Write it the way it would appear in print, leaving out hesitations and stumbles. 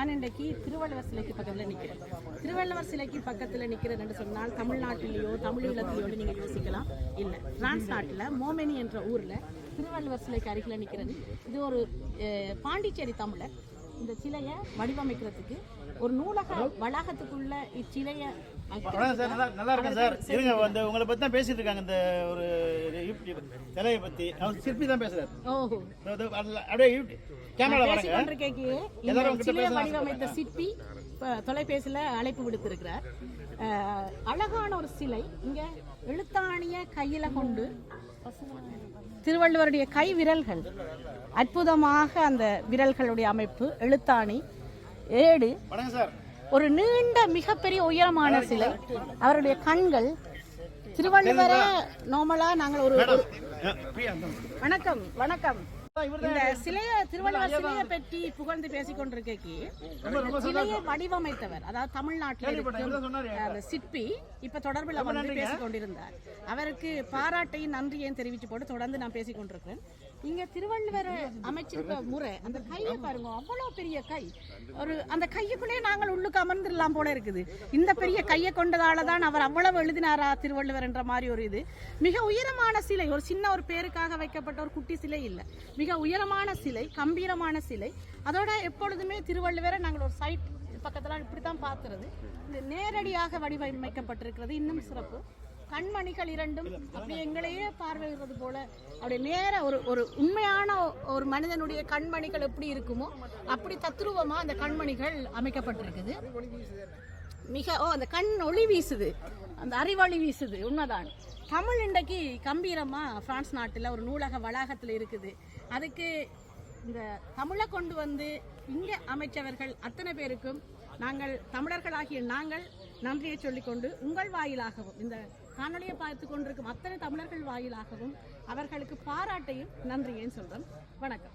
நான் இன்றைக்கு திருவள்ளுவர் சிலைக்கு பக்கத்தில் நிற்கிறேன். திருவள்ளுவர் சிலைக்கு பக்கத்தில் நிற்கிறேன்னு சொன்னால் தமிழ்நாட்டிலேயோ தமிழீழத்திலேயோ நீங்கள் யோசிக்கலாம். இல்லை, பிரான்ஸ் நாட்டில் மோமெனி என்ற ஊரில் திருவள்ளுவர் சிலைக்கு அருகில் நிற்கிறது. இது ஒரு பாண்டிச்சேரி தமிழர் இந்த சிலையை வடிவமைக்கிறதுக்கு ஒரு நூலக வளாகத்துக்குள்ள இச்சிலையை நல்லா இருக்கேன் சார். இருங்க, வந்து உங்களை பத்தி தான் பேசிட்டு இருக்காங்க. இந்த ஒரு சிலையை பத்தி அவர் சிற்பி தான் பேசுறாரு. ஓஹோ, அப்படியே கேமரா வராங்க. சிலையை வடிவமைத்த சிற்பி தொலைபேசியில் அழைப்பு விடுத்திருக்கிறார். அழகான ஒரு சிலை. இங்க எழுத்தாணிய கையில கொண்டு திருவள்ளுவருடைய கை விரல்கள் அற்புதமாக, அந்த விரல்களுடைய அமைப்பு, எழுத்தாணி, ஏடு, ஒரு நீண்ட மிகப்பெரிய உயரமான சிலை, அவருடைய கண்கள். திருவள்ளுவரை நார்மலா நாங்கள் ஒரு வணக்கம் வணக்கம் இந்த சிலையை திருவள்ளுவர் சிலையை பற்றி புகழ்ந்து பேசிக் கொண்டிருக்க சிலையை வடிவமைத்தவர், அதாவது தமிழ்நாட்டில் சிற்பி இப்ப தொடர்பில் வந்து பேசிக் கொண்டிருந்தார். அவருக்கு பாராட்டையும் நன்றியையும் தெரிவித்து போட்டு தொடர்ந்து நான் பேசிக் கொண்டிருக்கிறேன். இங்க திருவள்ளுவர் அமைச்சிருக்க முறை, அந்த கையை பாருங்க, அவ்வளவு பெரிய கை. ஒரு அந்த கையுக்குள்ளே நாங்கள் உள்ளுக்கு அமர்ந்துடலாம் போல இருக்குது. இந்த பெரிய கையை கொண்டதாலதான் அவர் அவ்வளவு எழுதினாரா திருவள்ளுவர் என்ற மாதிரி ஒரு இது. மிக உயரமான சிலை, ஒரு சின்ன ஒரு பேருக்காக வைக்கப்பட்ட ஒரு குட்டி சிலை இல்லை, மிக உயரமான சிலை, கம்பீரமான சிலை. அதோட எப்பொழுதுமே திருவள்ளுவரை நாங்கள் ஒரு சைட் பக்கத்தில் இப்படித்தான் பார்த்துறது. இது நேரடியாக வடிவமைக்கப்பட்டிருக்கிறது. இன்னும் சிறப்பு, கண்மணிகள் இரண்டும் அப்படி எங்களையே பார்வையிடுறது போல, அப்படி நேர ஒரு உண்மையான ஒரு மனிதனுடைய கண்மணிகள் எப்படி இருக்குமோ அப்படி தத்ரூபமா அந்த கண்மணிகள் அமைக்கப்பட்டிருக்குது. மிக அந்த கண் ஒளி வீசுது, அந்த அறிவொளி வீசுது. உண்மைதான். தமிழ் இன்றைக்கு கம்பீரமா பிரான்ஸ் நாட்டில் ஒரு நூலக வளாகத்தில் இருக்குது. அதுக்கு இந்த தமிழை கொண்டு வந்து இங்க அமைச்சவர்கள் அத்தனை பேருக்கும் நாங்கள் தமிழர்களாகிய நாங்கள் நன்றியை சொல்லிக்கொண்டு, உங்கள் வாயிலாகவும் இந்த காணொலியை பார்த்து கொண்டிருக்கும் அத்தனை தமிழர்கள் வாயிலாகவும் அவர்களுக்கு பாராட்டையும் நன்றியையும் சொல்றோம். வணக்கம்.